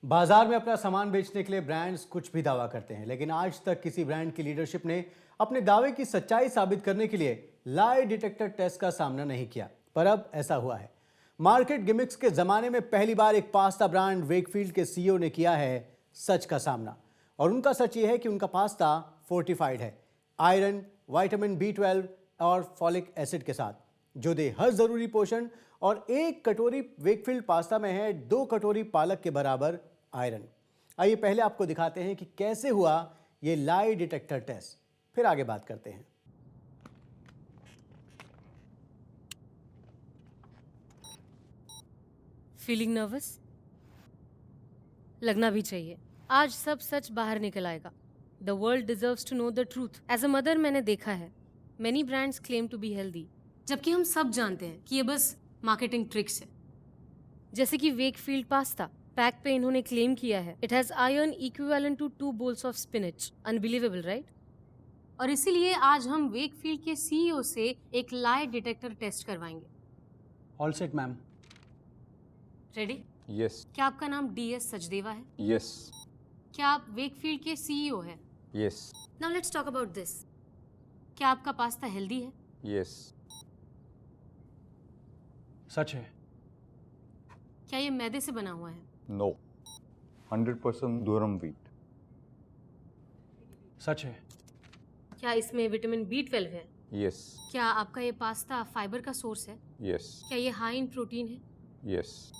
बाजार में अपना सामान बेचने के लिए ब्रांड्स कुछ भी दावा करते हैं, लेकिन आज तक किसी ब्रांड की लीडरशिप ने अपने दावे की सच्चाई साबित करने के लिए लाई डिटेक्टर टेस्ट का सामना नहीं किया। पर अब ऐसा हुआ है। मार्केट गिमिक्स के जमाने में पहली बार एक पास्ता ब्रांड वेकफील्ड के सीईओ ने किया है सच का सामना। और उनका सच ये है कि उनका पास्ता फोर्टिफाइड है, आयरन, विटामिन B12 और फॉलिक एसिड के साथ, जो दे हर जरूरी पोषण। और एक कटोरी वेकफील्ड पास्ता में है 2 कटोरी पालक के बराबर आयरन। आइए पहले आपको दिखाते हैं कि कैसे हुआ ये लाई डिटेक्टर टेस्ट, फिर आगे बात करते हैं। Feeling nervous? लगना भी चाहिए। आज सब सच बाहर निकल आएगा। The world deserves to know the truth. As a mother मैंने देखा है many brands claim to be healthy, जबकि हम सब जानते हैं कि ये बस मार्केटिंग ट्रिक्स है। जैसे कि वेकफील्ड पास्ता, पैक पे इन्होंने क्लेम किया है it has iron equivalent to 2 bowls of spinach. Unbelievable, right? और इसीलिए आज हम वेकफील्ड के सीईओ से एक लाई डिटेक्टर टेस्ट करवाएंगे। All set ma'am. Ready? Yes. क्या आपका नाम DS सचदेवा है? यस। क्या आप वेकफील्ड के सीईओ हैं? Yes. Now let's talk about this. क्या आपका पास्ता हेल्दी है? यस। सच है। क्या ये मैदे से बना हुआ है? No, 100% दुरम wheat. सच है। क्या इसमें विटामिन B12 है? यस। क्या आपका ये पास्ता फाइबर का सोर्स है? यस। क्या ये हाई इन प्रोटीन है? यस।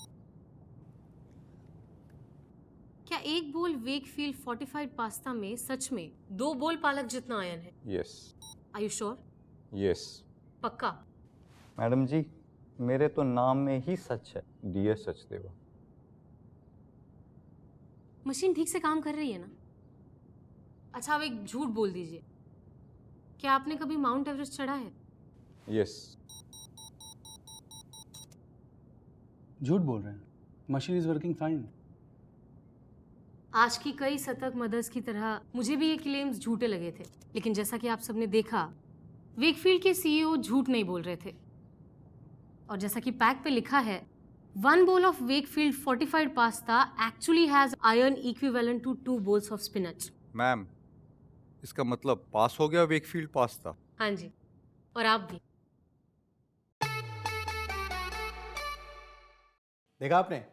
क्या एक बोल वेकफील्ड फोर्टिफाइड पास्ता में सच में 2 बोल पालक जितना आयरन है? Yes. Are you sure? Yes. पक्का? मैडम जी, मेरे तो नाम में ही सच है, DS सचदेवा। मशीन ठीक से काम कर रही है ना? अच्छा, अब एक झूठ बोल दीजिए। क्या आपने कभी माउंट एवरेस्ट चढ़ा है? यस। झूठ बोल रहे हैं, मशीन इज वर्किंग फाइन। आज की कई सतर्क मदर्स की तरह मुझे भी ये क्लेम्स झूठे लगे थे, लेकिन जैसा कि आप सबने देखा वेकफील्ड के सीईओ झूठ नहीं बोल रहे थे। और जैसा कि पैक पे लिखा है 1 bowl of Wakefield fortified pasta actually has iron equivalent to 2 bowls of spinach. Ma'am, इसका मतलब पास हो गया वेकफील्ड पास्ता? हाँ जी, और आप भी। देखा आपने?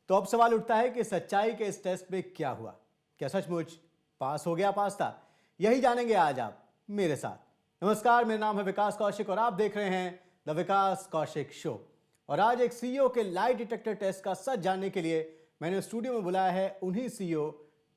तो अब सवाल उठता है कि सच्चाई के इस टेस्ट में क्या हुआ। क्या सचमुच पास हो गया पास्ता? यही जानेंगे आज आप मेरे साथ। नमस्कार, मेरा नाम है विकास कौशिक और आप देख रहे हैं द विकास कौशिक शो। और आज एक सीईओ के लाई डिटेक्टर टेस्ट का सच जानने के लिए मैंने स्टूडियो में बुलाया है उन्हीं सीईओ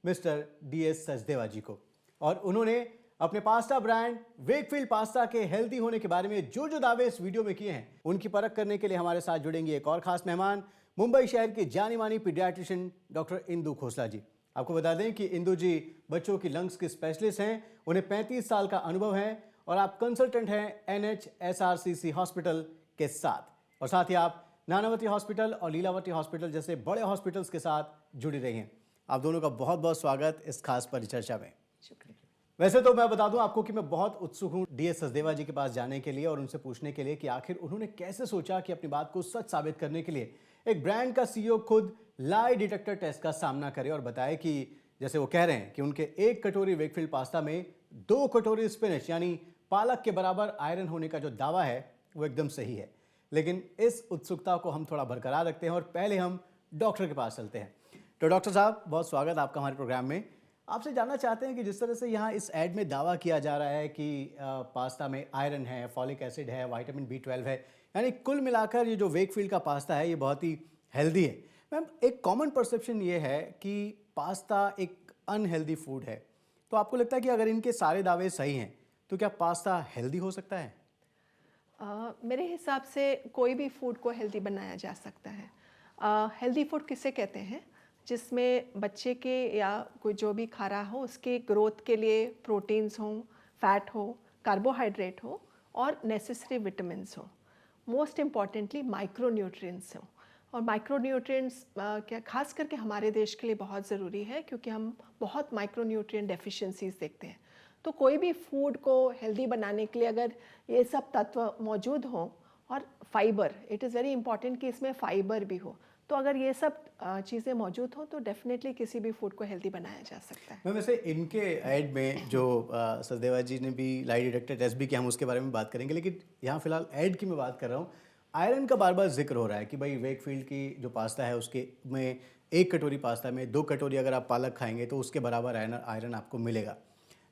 मिस्टर DS सचदेवा जी को। और उन्होंने अपने पास्ता ब्रांड वेकफील्ड पास्ता के हेल्दी होने के बारे में जो दावे इस वीडियो में किए हैं, उनकी परख करने के लिए हमारे साथ जुड़ेंगे एक और खास मेहमान, मुंबई शहर की जानी मानी पीडियाट्रिशियन डॉक्टर इंदु खोसला जी। आपको बता दें कि इंदु जी बच्चों की लंग्स की स्पेशलिस्ट हैं, उन्हें 35 साल का अनुभव है और आप कंसल्टेंट हैं NHSRCC हॉस्पिटल के साथ। और साथ ही आप नानावती हॉस्पिटल और लीलावती हॉस्पिटल जैसे बड़े हॉस्पिटल्स के साथ जुड़ी रही हैं। आप दोनों का बहुत बहुत स्वागत इस खास परिचर्चा में। शुक्रिया। वैसे तो मैं बता दूं आपको कि मैं बहुत उत्सुक हूं DS सचदेवा जी के पास जाने के लिए और उनसे पूछने के लिए कि आखिर उन्होंने कैसे सोचा कि अपनी बात को सच साबित करने के लिए एक ब्रांड का सीईओ खुद लाई डिटेक्टर टेस्ट का सामना करे और बताए कि जैसे वो कह रहे हैं कि उनके 1 कटोरी वेकफील्ड पास्ता में 2 कटोरी स्पिनच यानी पालक के बराबर आयरन होने का जो दावा है वो एकदम सही है। लेकिन इस उत्सुकता को हम थोड़ा बरकरार रखते हैं और पहले हम डॉक्टर के पास चलते हैं। तो डॉक्टर साहब, बहुत स्वागत आपका हमारे प्रोग्राम में। आपसे जानना चाहते हैं कि जिस तरह से यहाँ इस एड में दावा किया जा रहा है कि पास्ता में आयरन है, फॉलिक एसिड है, विटामिन B12 है, यानी कुल मिलाकर ये जो वेकफील्ड का पास्ता है ये बहुत ही हेल्दी है। मैम, एक कॉमन परसेप्शन ये है कि पास्ता एक अनहेल्दी फूड है, तो आपको लगता है कि अगर इनके सारे दावे सही हैं तो क्या पास्ता हेल्दी हो सकता है? मेरे हिसाब से कोई भी फूड को हेल्दी बनाया जा सकता है। हेल्दी फूड किसे कहते हैं? जिसमें बच्चे के या कोई जो भी खा रहा हो उसके ग्रोथ के लिए प्रोटीन्स हो, फैट हो, कार्बोहाइड्रेट हो और नेसेसरी विटामिन्स हो। मोस्ट इम्पॉर्टेंटली माइक्रो न्यूट्रिएंट्स हो। और माइक्रो न्यूट्रिएंट्स क्या खास करके हमारे देश के लिए बहुत ज़रूरी है, क्योंकि हम बहुत माइक्रो न्यूट्रिएंट डेफिशिएंसीज देखते हैं। तो कोई भी फूड को हेल्दी बनाने के लिए अगर ये सब तत्व मौजूद हों और fibre, it is very important कि इसमें फाइबर भी हो, तो अगर ये सब चीज़ें मौजूद हों तो डेफिनेटली किसी भी फूड को हेल्दी बनाया जा सकता है। मैं वैसे इनके ऐड में जो सचदेवा जी ने भी लाई डिटेक्टर टेस्ट भी किया, हम उसके बारे में बात करेंगे, लेकिन यहाँ फिलहाल ऐड की मैं बात कर रहा हूँ। आयरन का बार बार जिक्र हो रहा है कि भाई वेकफील्ड की जो पास्ता है उसके में 1 कटोरी पास्ता में 2 कटोरी अगर आप पालक खाएंगे तो उसके बराबर आयरन आपको मिलेगा।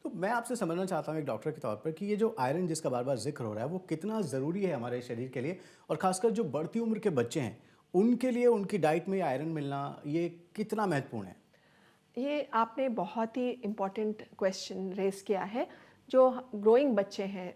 तो मैं आपसे समझना चाहता हूँ एक डॉक्टर के तौर पर कि ये जो आयरन जिसका बार बार जिक्र हो रहा है वो कितना ज़रूरी है हमारे शरीर के लिए, और ख़ासकर जो बढ़ती उम्र के बच्चे हैं उनके लिए उनकी डाइट में आयरन मिलना ये कितना महत्वपूर्ण है? ये आपने बहुत ही इम्पॉर्टेंट क्वेश्चन रेस किया है। जो ग्रोइंग बच्चे हैं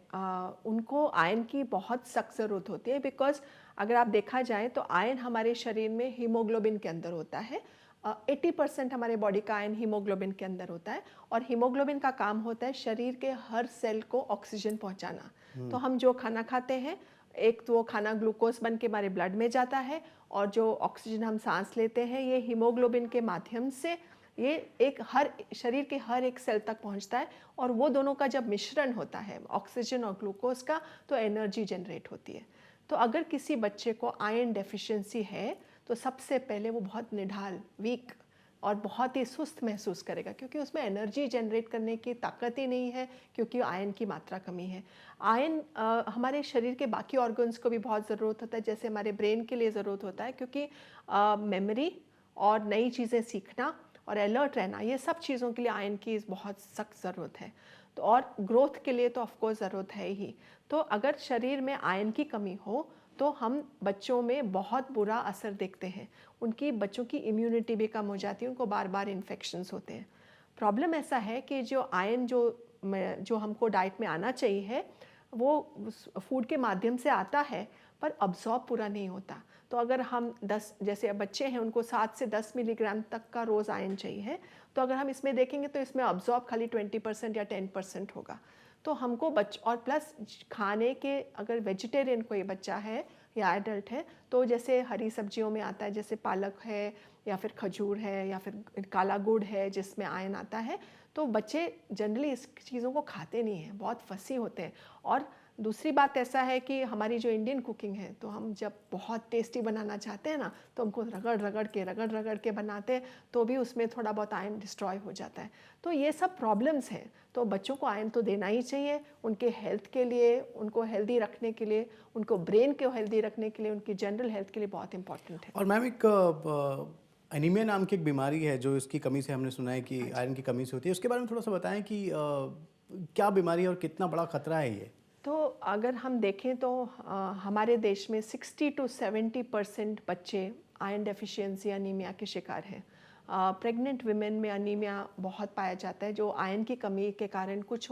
उनको आयरन की बहुत सख्त ज़रूरत होती है, बिकॉज अगर आप देखा जाए तो आयरन हमारे शरीर में हीमोग्लोबिन के अंदर होता है। 80% हमारे बॉडी का आयरन हीमोग्लोबिन के अंदर होता है, और हीमोग्लोबिन का काम होता है शरीर के हर सेल को ऑक्सीजन पहुंचाना। तो हम जो खाना खाते हैं, एक तो वो खाना ग्लूकोज बन के हमारे ब्लड में जाता है, और जो ऑक्सीजन हम सांस लेते हैं ये हीमोग्लोबिन के माध्यम से ये एक हर शरीर के हर एक सेल तक पहुंचता है, और वो दोनों का जब मिश्रण होता है ऑक्सीजन और ग्लूकोज का तो एनर्जी जनरेट होती है। तो अगर किसी बच्चे को आयरन डेफिशिएंसी है तो सबसे पहले वो बहुत निढाल, वीक और बहुत ही सुस्त महसूस करेगा, क्योंकि उसमें एनर्जी जनरेट करने की ताकत ही नहीं है, क्योंकि आयरन की मात्रा कमी है। आयरन हमारे शरीर के बाकी ऑर्गन्स को भी बहुत ज़रूरत होता है, जैसे हमारे ब्रेन के लिए ज़रूरत होता है, क्योंकि मेमोरी और नई चीज़ें सीखना और अलर्ट रहना, ये सब चीज़ों के लिए आयरन की बहुत सख्त ज़रूरत है। तो और ग्रोथ के लिए तो ऑफकोर्स ज़रूरत है ही। तो अगर शरीर में आयरन की कमी हो तो हम बच्चों में बहुत बुरा असर देखते हैं। उनकी बच्चों की इम्यूनिटी भी कम हो जाती है, उनको बार बार इन्फेक्शंस होते हैं। प्रॉब्लम ऐसा है कि जो आयरन जो हमको डाइट में आना चाहिए वो फूड के माध्यम से आता है, पर अब्जॉर्ब पूरा नहीं होता। तो अगर हम 10 जैसे बच्चे हैं उनको 7 से 10 मिलीग्राम तक का रोज़ आयरन चाहिए, तो अगर हम इसमें देखेंगे तो इसमें अब्जॉर्ब खाली 20% या 10% होगा। तो हमको और प्लस खाने के, अगर वेजिटेरियन कोई बच्चा है या एडल्ट है तो जैसे हरी सब्जियों में आता है, जैसे पालक है या फिर खजूर है या फिर काला गुड़ है जिसमें आयरन आता है, तो बच्चे जनरली इस चीज़ों को खाते नहीं हैं, बहुत फसी होते हैं। और दूसरी बात ऐसा है कि हमारी जो इंडियन कुकिंग है, तो हम जब बहुत टेस्टी बनाना चाहते हैं ना तो हमको रगड़ रगड़ के बनाते हैं, तो भी उसमें थोड़ा बहुत आयरन डिस्ट्रॉय हो जाता है। तो ये सब प्रॉब्लम्स हैं। तो बच्चों को आयरन तो देना ही चाहिए, उनके हेल्थ के लिए, उनको हेल्दी रखने के लिए, उनको ब्रेन को हेल्दी रखने के लिए, उनकी जनरल हेल्थ के लिए बहुत इंपॉर्टेंट है। और मैम एक एनीमिया नाम की एक बीमारी है जो इसकी कमी से हमने सुना है कि आयरन की कमी से होती है, उसके बारे में थोड़ा सा बताएं कि क्या बीमारी है और कितना बड़ा खतरा है ये? तो अगर हम देखें तो हमारे देश में 60 to 70% बच्चे आयरन डेफिशिएंसी अनीमिया के शिकार हैं। प्रेग्नेंट विमेन में अनीमिया बहुत पाया जाता है, जो आयरन की कमी के कारण, कुछ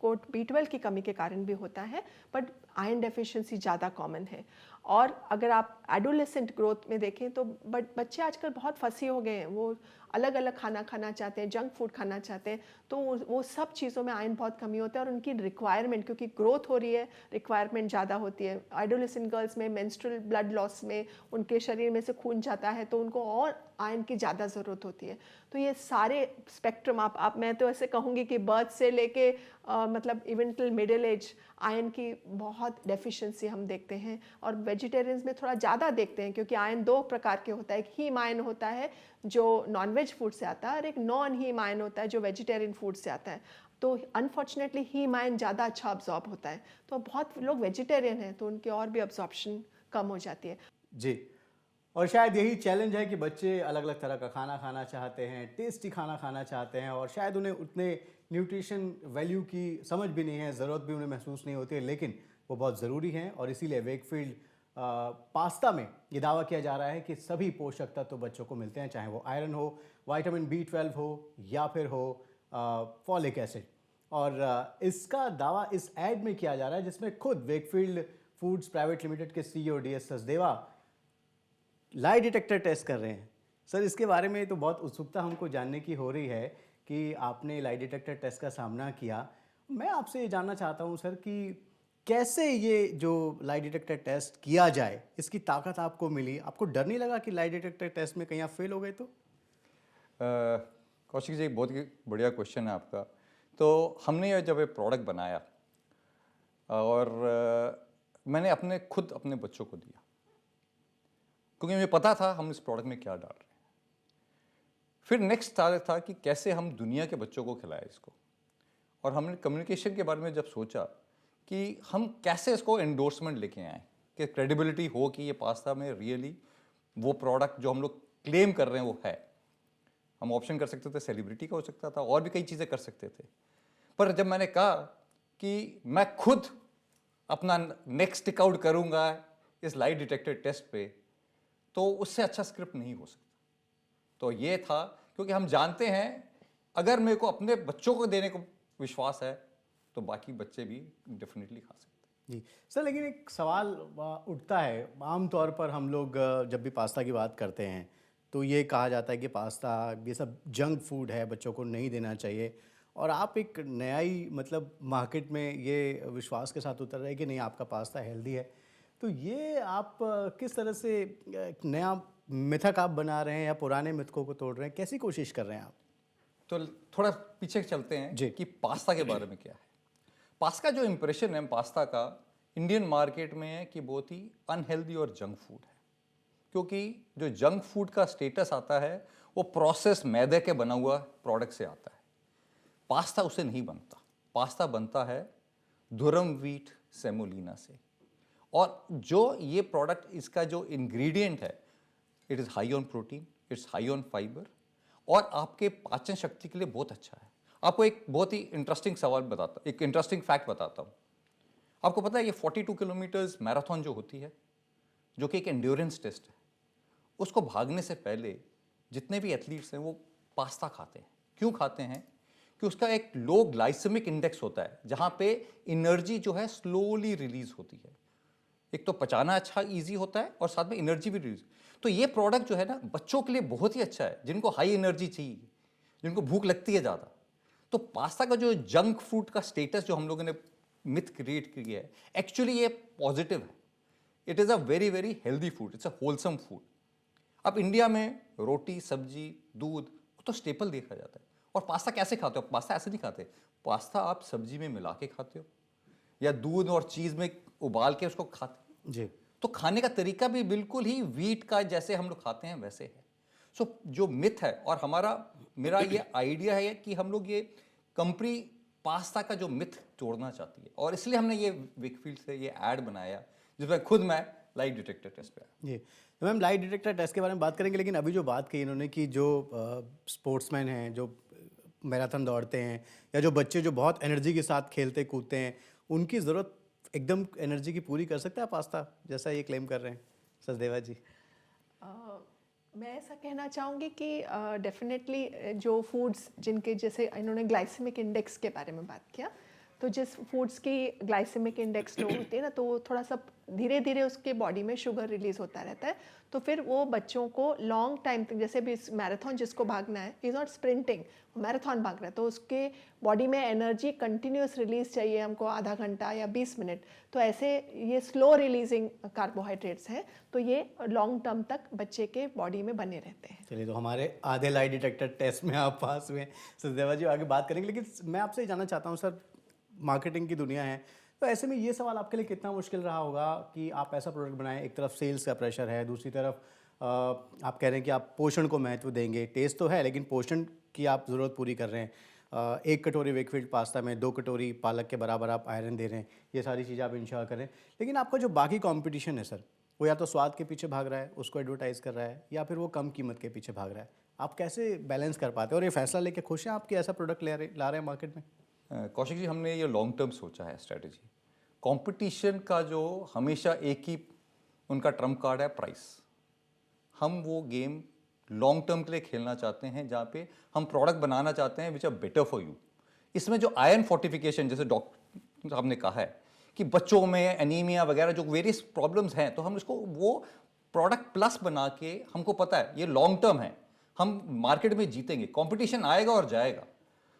को B12 की कमी के कारण भी होता है, बट आयरन डेफिशिएंसी ज़्यादा कॉमन है। और अगर आप एडोलेसेंट ग्रोथ में देखें तो बच्चे आजकल बहुत फंसी हो गए हैं, वो अलग अलग खाना खाना चाहते हैं, जंक फूड खाना चाहते हैं, तो वो सब चीज़ों में आयरन बहुत कमी होता है, और उनकी रिक्वायरमेंट, क्योंकि ग्रोथ हो रही है, रिक्वायरमेंट ज़्यादा होती है। एडोलेसेंट गर्ल्स में मेंस्ट्रुअल ब्लड लॉस में उनके शरीर में से खून जाता है, तो उनको और आयरन की ज़्यादा ज़रूरत होती है। तो ये सारे स्पेक्ट्रम आप मैं तो ऐसे कहूँगी कि बर्थ से लेके मतलब even till middle age iron की बहुत डेफिशिएंसी हम देखते हैं। और वेजिटेरियंस में थोड़ा ज़्यादा देखते हैं, क्योंकि आयरन 2 प्रकार के होता है। एक हीम आयरन होता है जो नॉनवेज फूड से आता है, और एक नॉन हीम आयरन होता है जो वेजिटेरियन फूड से आता है। तो अनफॉर्चुनेटली हीम आयरन ज़्यादा अच्छा अब्जॉर्ब होता है, तो बहुत लोग वेजिटेरियन हैं तो उनकी और भी अब्जॉर्प्शन कम हो जाती है। जी, और शायद यही चैलेंज है कि बच्चे अलग अलग तरह का खाना खाना चाहते हैं, टेस्टी खाना खाना चाहते हैं, और शायद उन्हें उतने न्यूट्रिशन वैल्यू की समझ भी नहीं है, ज़रूरत भी उन्हें महसूस नहीं होती है, लेकिन वो बहुत ज़रूरी हैं। और इसीलिए वेकफील्ड पास्ता में ये दावा किया जा रहा है कि सभी पोषक तत्व तो बच्चों को मिलते हैं, चाहे वो आयरन हो, विटामिन B12 हो या फिर हो फॉलिक एसिड। और इसका दावा इस ऐड में किया जा रहा है जिसमें खुद वेकफील्ड फूड्स प्राइवेट लिमिटेड के CEO DS Sachdeva lie detector test कर रहे हैं। सर, इसके बारे में तो बहुत उत्सुकता हमको जानने की हो रही है कि आपने लाई डिटेक्टर टेस्ट का सामना किया। मैं आपसे ये जानना चाहता हूँ सर कि कैसे ये जो लाई डिटेक्टर टेस्ट किया जाए, इसकी ताकत आपको मिली? आपको डर नहीं लगा कि लाई डिटेक्टर टेस्ट में कहीं आप फेल हो गए तो? कौशिक जी, बहुत ही बढ़िया क्वेश्चन है आपका। तो हमने ये जब ये प्रोडक्ट बनाया और मैंने खुद अपने बच्चों को दिया, क्योंकि मुझे पता था हम इस प्रोडक्ट में क्या डाल रहे हैं। फिर नेक्स्ट टारगेट था कि कैसे हम दुनिया के बच्चों को खिलाएं इसको, और हमने कम्युनिकेशन के बारे में जब सोचा कि हम कैसे इसको एंडोर्समेंट लेके आएँ कि क्रेडिबिलिटी हो कि ये पास्ता में रियली वो प्रोडक्ट जो हम लोग क्लेम कर रहे हैं वो है। हम ऑप्शन कर सकते थे, सेलिब्रिटी का हो सकता था, और भी कई चीज़ें कर सकते थे, पर जब मैंने कहा कि मैं खुद अपना नेक स्टिक आउट करूँगा इस लाइट डिटेक्टर टेस्ट पे, तो उससे अच्छा स्क्रिप्ट नहीं हो सकता। तो ये था, क्योंकि हम जानते हैं अगर मेरे को अपने बच्चों को देने को विश्वास है तो बाकी बच्चे भी डेफिनेटली खा सकते हैं। जी सर, लेकिन एक सवाल उठता है, आमतौर पर हम लोग जब भी पास्ता की बात करते हैं तो ये कहा जाता है कि पास्ता ये सब जंक फूड है, बच्चों को नहीं देना चाहिए, और आप एक नया ही मतलब मार्केट में ये विश्वास के साथ उतर रहे हैं कि नहीं आपका पास्ता हेल्दी है। तो ये आप किस तरह से एक नया मिथक आप बना रहे हैं या पुराने मिथकों को तोड़ रहे हैं, कैसी कोशिश कर रहे हैं आप? तो थोड़ा पीछे चलते हैं जी। कि पास्ता के बारे में क्या है। पास्ता का जो इम्प्रेशन है पास्ता का इंडियन मार्केट में है कि बहुत ही अनहेल्दी और जंक फूड है, क्योंकि जो जंक फूड का स्टेटस आता है वो प्रोसेस मैदे के बना हुआ प्रोडक्ट से आता है। पास्ता उससे नहीं बनता, पास्ता बनता है दुरम व्हीट सेमोलिना से, और जो ये प्रोडक्ट इसका जो इंग्रेडिएंट है it is high on protein, it's high on fibre, और आपके पाचन शक्ति के लिए बहुत अच्छा है। आपको एक बहुत ही इंटरेस्टिंग सवाल बताता, एक इंटरेस्टिंग फैक्ट बताता हूँ। आपको पता है ये 42 किलोमीटर्स मैराथन जो होती है, जो कि एक एंड्योरेंस टेस्ट है, उसको भागने से पहले जितने भी एथलीट्स हैं वो पास्ता खाते हैं। क्यों खाते हैं? कि उसका एक लो ग्लाइसेमिक इंडेक्स होता है, जहाँ पे एनर्जी जो है स्लोली रिलीज होती है। एक तो पचाना अच्छा इजी होता है और साथ में एनर्जी भी रिलीज। तो ये प्रोडक्ट जो है ना बच्चों के लिए बहुत ही अच्छा है, जिनको हाई एनर्जी चाहिए, जिनको भूख लगती है ज़्यादा। तो पास्ता का जो जंक फूड का स्टेटस जो हम लोगों ने मिथ क्रिएट किया है, एक्चुअली ये पॉजिटिव है। It is a very very healthy food, it's a wholesome food. अब इंडिया में रोटी, सब्जी, दूध वो तो स्टेपल देखा जाता है। और पास्ता कैसे खाते हो? पास्ता ऐसे नहीं खाते। पास्ता आप सब्जी में मिला के खाते हो या दूध और चीज़ में उबाल के उसको खाते हो। जी। तो खाने का तरीका भी बिल्कुल ही व्हीट का जैसे हम लोग खाते हैं वैसे है। सो जो मिथ है, और मेरा ये आइडिया है कि हम लोग ये कंपनी पास्ता का जो मिथ तोड़ना चाहती है, और इसलिए हमने ये वेकफील्ड से ये ऐड बनाया जिसमें खुद मैं लाइट डिटेक्टर टेस्ट पे आया। जी, तो मैम लाइट डिटेक्टर टेस्ट के बारे में बात करेंगे, लेकिन अभी जो बात की इन्होंने कि जो स्पोर्ट्समैन हैं, जो मैराथन दौड़ते हैं, या जो बच्चे जो बहुत एनर्जी के साथ खेलते कूदते हैं, उनकी ज़रूरत एकदम एनर्जी की पूरी कर सकता है पास्ता, जैसा ये क्लेम कर रहे हैं सचदेवा जी? मैं ऐसा कहना चाहूँगी कि डेफिनेटली जो फूड्स जिनके जैसे इन्होंने ग्लाइसेमिक इंडेक्स के बारे में बात किया, तो जिस फूड्स की ग्लाइसेमिक इंडेक्स लो होती है ना, तो वो थोड़ा सा धीरे धीरे उसके बॉडी में शुगर रिलीज होता रहता है, तो फिर वो बच्चों को लॉन्ग टाइम तक, जैसे भी मैराथन जिसको भागना है, इज़ नॉट स्प्रिंटिंग, मैराथन भाग रहा है, तो उसके बॉडी में एनर्जी कंटिन्यूस रिलीज चाहिए हमको, आधा घंटा या 20 मिनट। तो ऐसे ये स्लो रिलीजिंग कार्बोहाइड्रेट्स हैं, तो ये लॉन्ग टर्म तक बच्चे के बॉडी में बने रहते हैं। चलिए, तो हमारे आधे लाइट डिटेक्टर टेस्ट में आप पास में, सचदेवा जी आगे बात करेंगे, लेकिन मैं आपसे जानना चाहता हूँ सर, मार्केटिंग की दुनिया है, तो ऐसे में ये सवाल आपके लिए कितना मुश्किल रहा होगा कि आप ऐसा प्रोडक्ट बनाएं, एक तरफ सेल्स का प्रेशर है, दूसरी तरफ आप कह रहे हैं कि आप पोषण को महत्व देंगे, टेस्ट तो है लेकिन पोषण की आप ज़रूरत पूरी कर रहे हैं। 1 कटोरी वेकफील्ड पास्ता में 2 कटोरी पालक के बराबर आप आयरन दे रहे हैं, ये सारी चीज़ें आप इंश्योर करें, लेकिन आपका जो बाकी कंपटीशन है सर, वो या तो स्वाद के पीछे भाग रहा है, उसको एडवर्टाइज़ कर रहा है, या फिर वो कम कीमत के पीछे भाग रहा है। आप कैसे बैलेंस कर पाते हैं, और ये फैसला लेके खुश हैं आप कि ऐसा प्रोडक्ट ला रहे हैं मार्केट में? कौशिक जी, हमने ये लॉन्ग टर्म सोचा है स्ट्रेटजी। कंपटीशन का जो हमेशा एक ही उनका ट्रम्प कार्ड है, प्राइस। हम वो गेम लॉन्ग टर्म के लिए खेलना चाहते हैं, जहाँ पे हम प्रोडक्ट बनाना चाहते हैं which are better for you. इसमें जो आयरन फोर्टिफिकेशन, जैसे डॉक्टर साहब ने कहा है कि बच्चों में एनीमिया वगैरह जो वेरियस प्रॉब्लम्स हैं, तो हम इसको वो प्रोडक्ट प्लस बना के, हमको पता है ये लॉन्ग टर्म है, हम मार्केट में जीतेंगे, कंपटीशन आएगा और जाएगा,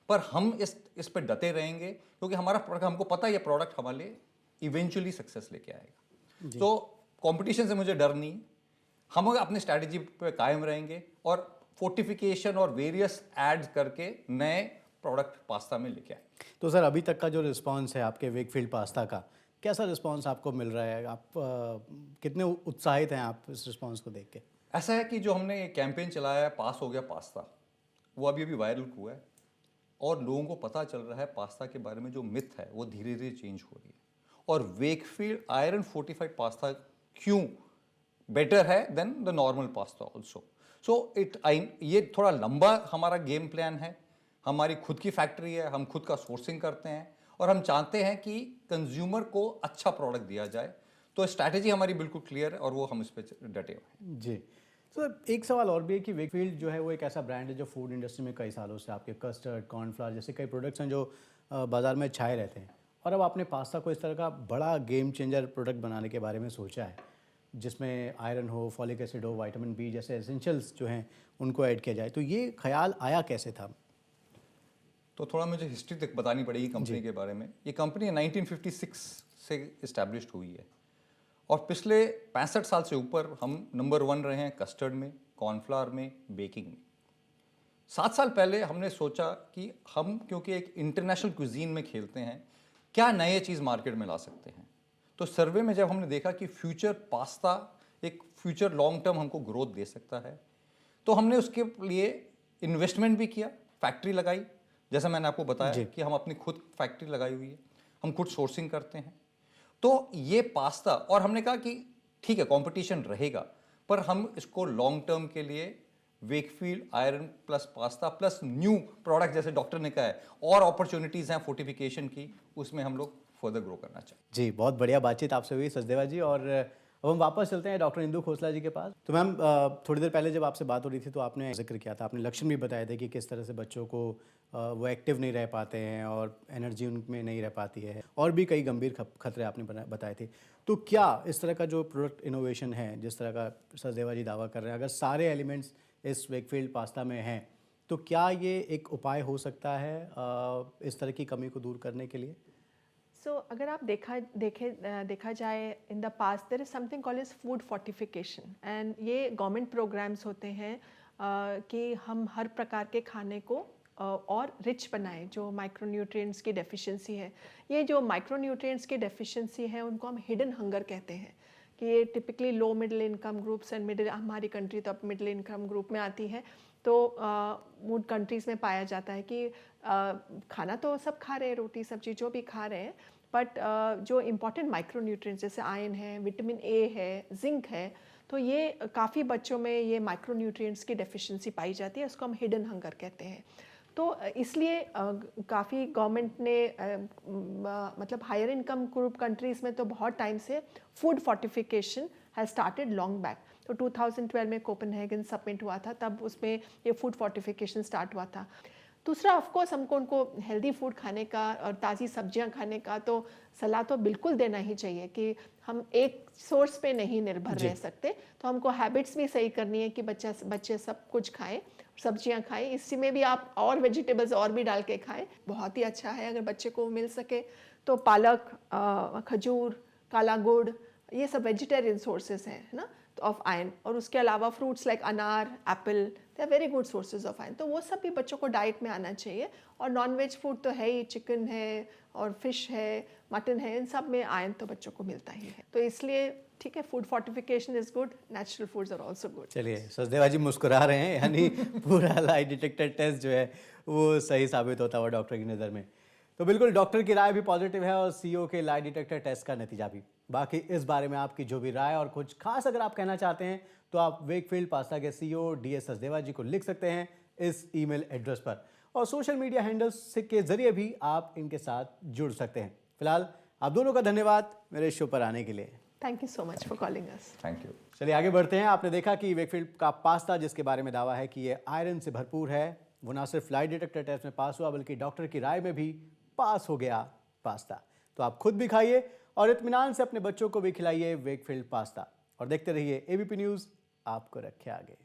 पर हम इस पर डटे रहेंगे, क्योंकि हमारा प्रोडक्ट, हमको पता है ये प्रोडक्ट हमारे लिए इवेंचुअली सक्सेस लेके आएगा। तो कंपटीशन से मुझे डर नहीं, हम अपने स्ट्रैटेजी पे कायम रहेंगे और फोर्टिफिकेशन और वेरियस एड्स करके नए प्रोडक्ट पास्ता में लेके आए। तो सर, अभी तक का जो रिस्पांस है आपके वेकफील्ड पास्ता का, कैसा रिस्पांस आपको मिल रहा है? आप कितने उत्साहित हैं आप इस रिस्पांस को देख के? ऐसा है कि जो हमने कैंपेन चलाया है पास हो गया पास्ता, वो अभी अभी वायरल हुआ है और लोगों को पता चल रहा है पास्ता के बारे में जो मिथ है वो धीरे धीरे चेंज हो रही है। और वेकफील्ड आयरन फोर्टिफाइड पास्ता क्यों बेटर है than the normal pasta also. So ये थोड़ा लंबा हमारा गेम प्लान है। हमारी खुद की फैक्ट्री है, हम खुद का सोर्सिंग करते हैं और हम चाहते हैं कि कंज्यूमर को अच्छा प्रोडक्ट दिया जाए। तो स्ट्रैटेजी हमारी बिल्कुल क्लियर है और वो हम इस पर डटे हुए हैं। जी। तो एक सवाल और भी है कि वेकफील्ड जो है वो एक ऐसा ब्रांड है जो फूड इंडस्ट्री में कई सालों से आपके कस्टर्ड, कॉर्नफ्लावर जैसे कई प्रोडक्ट्स हैं जो बाज़ार में छाए रहते हैं, और अब आपने पास्ता को इस तरह का बड़ा गेम चेंजर प्रोडक्ट बनाने के बारे में सोचा है जिसमें आयरन हो, फॉलिक एसिड हो, विटामिन बी जैसे एसेंशियल्स जो हैं उनको ऐड किया जाए। तो ये ख्याल आया कैसे था? तो थोड़ा मुझे हिस्ट्री तक बतानी पड़ेगी कंपनी के बारे में। ये कंपनी 1956 से इस्टेब्लिश्ड हुई है और पिछले 65 साल से ऊपर हम नंबर 1 रहे हैं कस्टर्ड में, कॉर्नफ्लावर में, बेकिंग में। 7 साल पहले हमने सोचा कि हम क्योंकि एक इंटरनेशनल क्विजीन में खेलते हैं, क्या नए चीज़ मार्केट में ला सकते हैं। तो सर्वे में जब हमने देखा कि फ्यूचर पास्ता एक फ्यूचर लॉन्ग टर्म हमको ग्रोथ दे सकता है, तो हमने उसके लिए इन्वेस्टमेंट भी किया, फैक्ट्री लगाई। जैसा मैंने आपको बताया कि हम अपनी खुद फैक्ट्री लगाई हुई है, हम खुद सोर्सिंग करते हैं। तो ये पास्ता, और हमने कहा कि ठीक है कंपटीशन रहेगा पर हम इसको लॉन्ग टर्म के लिए Wakefield iron plus pasta plus new product जैसे डॉक्टर ने कहा है और अपॉर्चुनिटीज़ हैं फोर्टिफिकेशन की, उसमें हम लोग फर्दर ग्रो करना चाहिए। जी, बहुत बढ़िया बातचीत आपसे हुई सचदेवा जी। और अब हम वापस चलते हैं डॉक्टर इंदु खोसला जी के पास। तो मैम, थोड़ी देर पहले जब आपसे बात हो रही थी तो आपने जिक्र किया था, आपने लक्षण भी बताए थे कि किस तरह से बच्चों को वो एक्टिव नहीं रह पाते हैं और एनर्जी उनमें नहीं रह पाती है, और भी कई गंभीर खतरे आपने बताए थे। तो क्या इस तरह का जो प्रोडक्ट इनोवेशन है, जिस तरह का सचदेवा जी दावा कर रहे हैं, अगर सारे एलिमेंट्स इस वेकफील्ड पास्ता में हैं, तो क्या ये एक उपाय हो सकता है इस तरह की कमी को दूर करने के लिए? अगर आप देखा जाए in the past there is something called as food fortification, and ये गवर्नमेंट प्रोग्राम्स होते हैं कि हम हर प्रकार के खाने को और रिच बनाएं जो माइक्रोन्यूट्रिएंट्स की डेफिशिएंसी है। ये जो माइक्रोन्यूट्रिएंट्स की डेफिशिएंसी है उनको हम हिडन हंगर कहते हैं कि ये typically low middle income groups and middle, हमारी कंट्री तो अब मिडिल इनकम ग्रुप में आती है, तो मूड कंट्रीज़ में पाया जाता है कि खाना तो सब खा रहे हैं, रोटी सब्जी जो भी खा रहे हैं, बट जो इम्पॉर्टेंट माइक्रोन्यूट्रिएंट्स जैसे आयरन है, विटामिन ए है, जिंक है, तो ये काफ़ी बच्चों में ये माइक्रोन्यूट्रिएंट्स की डेफिशिएंसी पाई जाती है। इसको हम हिडन हंगर कहते हैं। तो इसलिए काफ़ी गवर्नमेंट ने मतलब हायर इनकम ग्रुप कंट्रीज़ में तो बहुत टाइम से food fortification has started long back. तो 2012 में कोपेनहेगन समिट हुआ था, तब उसमें ये फूड फोर्टिफिकेशन स्टार्ट हुआ था। दूसरा ऑफकोर्स हमको उनको हेल्दी फूड खाने का और ताज़ी सब्जियां खाने का तो सलाह तो बिल्कुल देना ही चाहिए कि हम एक सोर्स पे नहीं निर्भर रह सकते। तो हमको हैबिट्स भी सही करनी है कि बच्चे सब कुछ खाएं, सब्जियां खाएं, इसी में भी आप और वेजिटेबल्स और भी डाल के खाएं, बहुत ही अच्छा है। अगर बच्चे को मिल सके तो पालक, खजूर, काला गुड़, ये सब वेजिटेरियन सोर्सेज हैं, है ना, ऑफ आयरन। और उसके अलावा फ्रूट्स लाइक अनार, apple, they are very good sources of iron. तो वो सब भी बच्चों को डाइट में आना चाहिए। और नॉन वेज फूड तो है ही, चिकन है और फिश है, मटन है, इन सब में आयरन तो बच्चों को मिलता ही है। तो इसलिए ठीक है, food fortification is good, natural foods are also good. चलिए, सचदेवा जी मुस्कुरा रहे हैं, यानी पूरा लाई डिटेक्टर टेस्ट जो है वो सही साबित होता हुआ डॉक्टर की नज़र में। तो बिल्कुल डॉक्टर की राय भी पॉजिटिव है और सीईओ के लाई डिटेक्टर टेस्ट का नतीजा भी। बाकी इस बारे में आपकी जो भी राय और कुछ खास अगर आप कहना चाहते हैं तो आप वेकफील्ड पास्ता के सीईओ डीएस सचदेवा जी को लिख सकते हैं इस ईमेल एड्रेस पर, और सोशल मीडिया हैंडल्स के जरिए भी आप इनके साथ जुड़ सकते हैं। फिलहाल आप दोनों का धन्यवाद मेरे शो पर आने के लिए। Thank you so much for calling us. Thank you. चलिए आगे बढ़ते हैं। आपने देखा कि वेकफील्ड का पास्ता, जिसके बारे में दावा है कि ये आयरन से भरपूर है, वो ना सिर्फ लाई डिटेक्टर टेस्ट में पास हुआ बल्कि डॉक्टर की राय में भी पास हो गया पास्ता। तो आप खुद भी खाइए और इत्मीनान से अपने बच्चों को भी खिलाइए वेकफील्ड पास्ता, और देखते रहिए एबीपी न्यूज़, आपको रखे आगे।